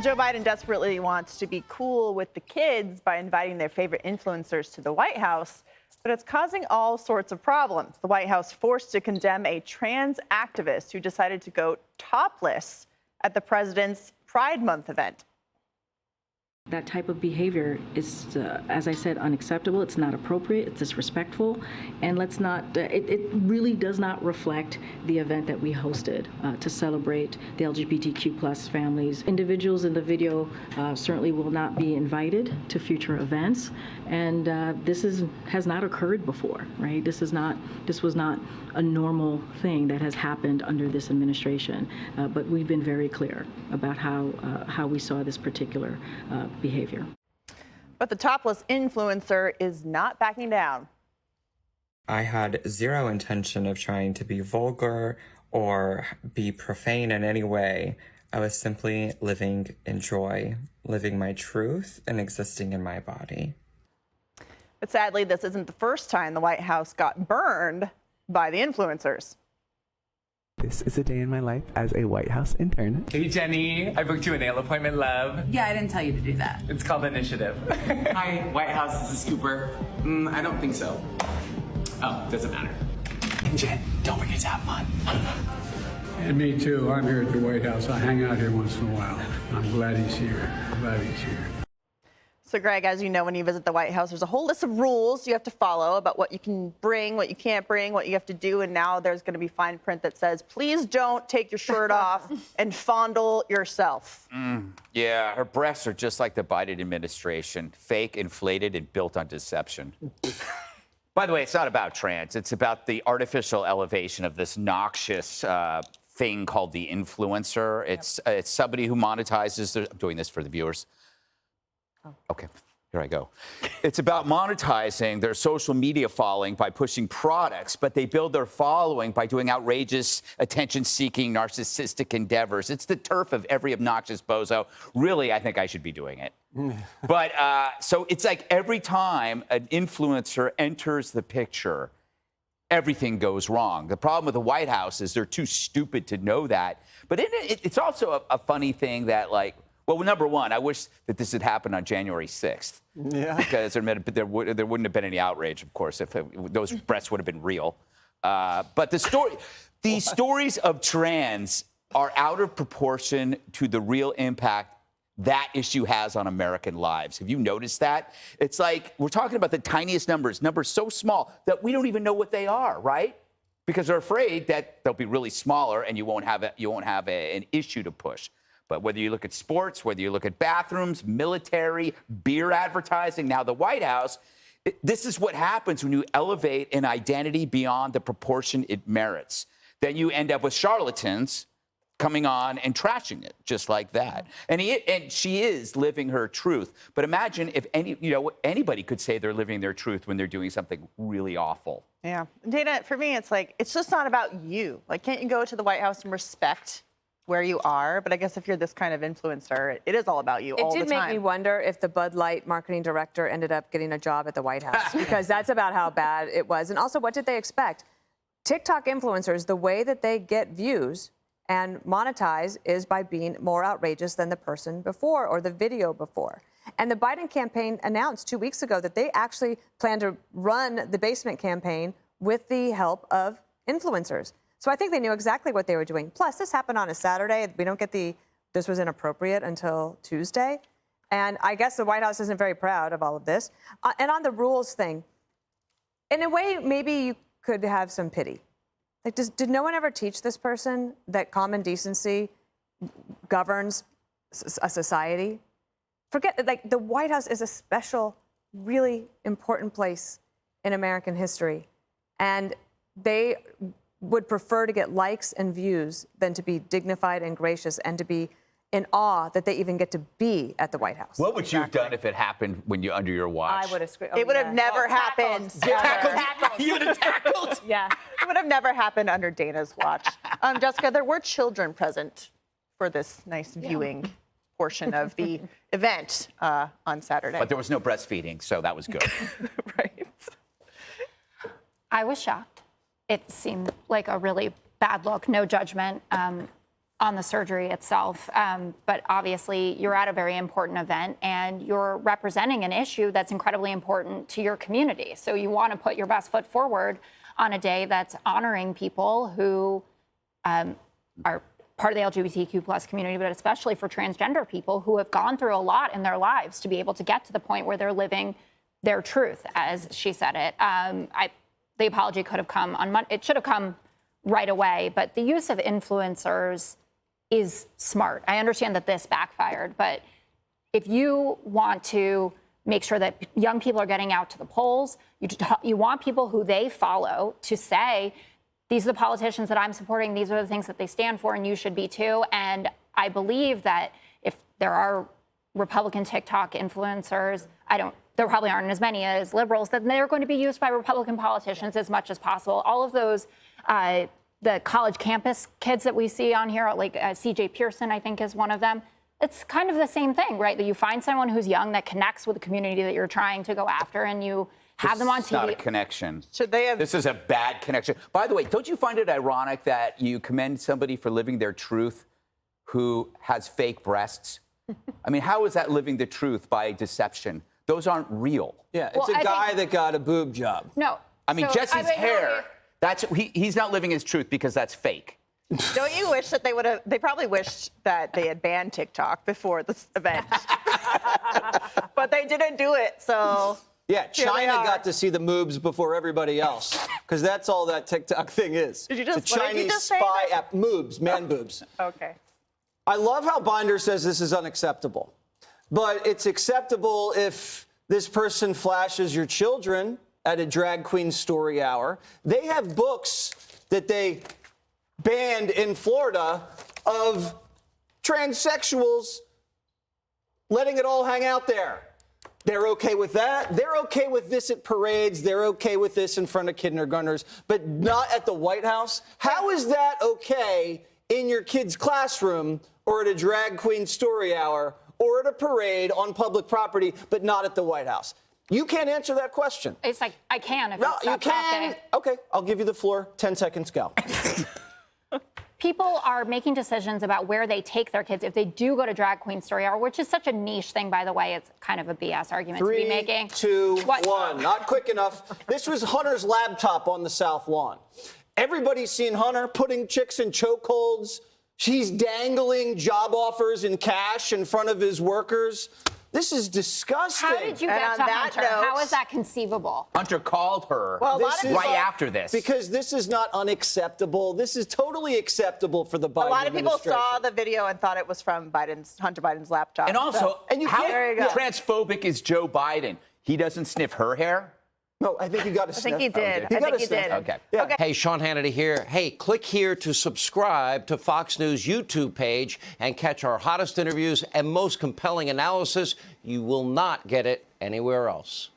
Joe Biden desperately wants to be cool with the kids by inviting their favorite influencers to the White House, but it's causing all sorts of problems. The White House forced to condemn a trans activist who decided to go topless at the president's Pride Month event. That type of behavior is, as I said, unacceptable. It's not appropriate. It's disrespectful. And let's not, it really does not reflect the event that we hosted to celebrate the LGBTQ plus families. Individuals in the video certainly will not be invited to future events. And this has not occurred before, right? This was not a normal thing that has happened under this administration. But we've been very clear about how we saw this particular behavior. But the topless influencer is not backing down. I had zero intention of trying to be vulgar or be profane in any way. I was simply living in joy, living my truth, and existing in my body. But sadly, this isn't the first time the White House got burned by the influencers. This is a day in my life as a White House intern. Hey, Jenny. I booked you a nail appointment, love. Yeah, I didn't tell you to do that. It's called Initiative. Hi, White House. This is Cooper. I don't think so. Oh, doesn't matter. And Jen, don't forget to have fun. And me too. I'm here at the White House. I hang out here once in a while. I'm glad he's here. So, Greg, as you know, when you visit the White House, there's a whole list of rules you have to follow about what you can bring, what you can't bring, what you have to do. And now there's going to be fine print that says, please don't take your shirt off and fondle yourself. Yeah, her breasts are just like the Biden administration, fake, inflated, and built on deception. By the way, it's not about trans. It's about the artificial elevation of this noxious thing called the influencer. It's somebody who monetizes. I'm doing this for the viewers. Okay, here I go. It's about monetizing their social media following by pushing products, but they build their following by doing outrageous, attention-seeking, narcissistic endeavors. It's the turf of every obnoxious bozo. Really, I think I should be doing it. But so it's like every time an influencer enters the picture, everything goes wrong. The problem with the White House is they're too stupid to know that. But it's also a funny thing that, like, well, number one, I wish that this had happened on January 6th. Yeah. Because there wouldn't have been any outrage, of course, if those breasts would have been real. But these stories of trans are out of proportion to the real impact that issue has on American lives. Have you noticed that? It's like we're talking about the tiniest numbers so small that we don't even know what they are, right? Because they're afraid that they'll be really smaller and you won't have an issue to push. But whether you look at sports, whether you look at bathrooms, military, beer advertising, now the White House, this is what happens when you elevate an identity beyond the proportion it merits. Then you end up with charlatans coming on and trashing it just like that. And she is living her truth. But imagine if anybody could say they're living their truth when they're doing something really awful. Yeah. Dana, for me, it's like, it's just not about you. Like, can't you go to the White House and respect where you are? But I guess if you're this kind of influencer, it is all about you all the time. It did make me wonder if the Bud Light marketing director ended up getting a job at the White House, because that's about how bad it was. And also, what did they expect? TikTok influencers, the way that they get views and monetize is by being more outrageous than the person before or the video before. And the Biden campaign announced 2 weeks ago that they actually plan to run the basement campaign with the help of influencers. So I think they knew exactly what they were doing. Plus, this happened on a Saturday. We don't get this was inappropriate until Tuesday. And I guess the White House isn't very proud of all of this. And on the rules thing, in a way, maybe you could have some pity. Like, did no one ever teach this person that common decency governs a society? Forget, like, the White House is a special, really important place in American history. And they would prefer to get likes and views than to be dignified and gracious and to be in awe that they even get to be at the White House. What would you have done if it happened under your watch? I would have screamed. It would have never happened. You would have tackled? Yeah. It would have never happened under Dana's watch. Jessica, there were children present for this nice viewing portion of the event on Saturday. But there was no breastfeeding, so that was good. Right. I was shocked. It seemed like a really bad look, no judgment. on the surgery itself. But obviously, you're at a very important event and you're representing an issue that's incredibly important to your community. So you want to put your best foot forward on a day that's honoring people who are part of the LGBTQ plus community, but especially for transgender people who have gone through a lot in their lives to be able to get to the point where they're living their truth, as she said it. The apology could have come on Monday. It should have come right away, but the use of influencers is smart. I understand that this backfired, but if you want to make sure that young people are getting out to the polls, you want people who they follow to say, these are the politicians that I'm supporting, these are the things that they stand for, and you should be too. And I believe that if there are Republican TikTok influencers, there probably aren't as many as liberals, then they're going to be used by Republican politicians as much as possible. All of those the college campus kids that we see on here, like CJ Pearson, I think is one of them. It's kind of the same thing, right? That you find someone who's young that connects with the community that you're trying to go after, and you have them on TV. It's not a connection. Should they have? This is a bad connection. By the way, don't you find it ironic that you commend somebody for living their truth who has fake breasts? I mean, how is that living the truth by deception? Those aren't real. Yeah, it's a guy that got a boob job. No. I mean, Jesse's hair. He's not living his truth because that's fake. Don't you wish that they probably wished that they had banned TikTok before this event. But they didn't do it, so. Yeah, China got to see the moobs before everybody else, because that's all that TikTok thing is. Did you just, it's a Chinese spy app. Moobs, man boobs. Okay. I love how Binder says this is unacceptable, but it's acceptable if this person flashes your children at a drag queen story hour. They have books that they banned in Florida of transsexuals letting it all hang out there. They're okay with that. They're okay with this at parades. They're okay with this in front of kindergartners, but not at the White House. How is that okay in your kid's classroom or at a drag queen story hour or at a parade on public property, but not at the White House? You can't answer that question. It's like, I can if No, it's you not can. Okay, I'll give you the floor. 10 seconds, go. People are making decisions about where they take their kids if they do go to drag queen story hour, which is such a niche thing, by the way. It's kind of a BS argument to be making. 3, 2, 1. Not quick enough. This was Hunter's laptop on the South Lawn. Everybody's seen Hunter putting chicks in chokeholds. He's dangling job offers in cash in front of his workers. This is disgusting. How did you get to Hunter? How is that conceivable? Hunter called her right after this. Because this is not unacceptable. This is totally acceptable for the Biden A lot of people administration. saw the video and thought it was from Hunter Biden's laptop. And also, how there you go. transphobic is Joe Biden? He doesn't sniff her hair? No, I think he got a sniff. I think he did. He I got think a he sniff. did. Okay. Yeah. Okay. Hey, Sean Hannity here. Hey, click here to subscribe to Fox News YouTube page and catch our hottest interviews and most compelling analysis. You will not get it anywhere else.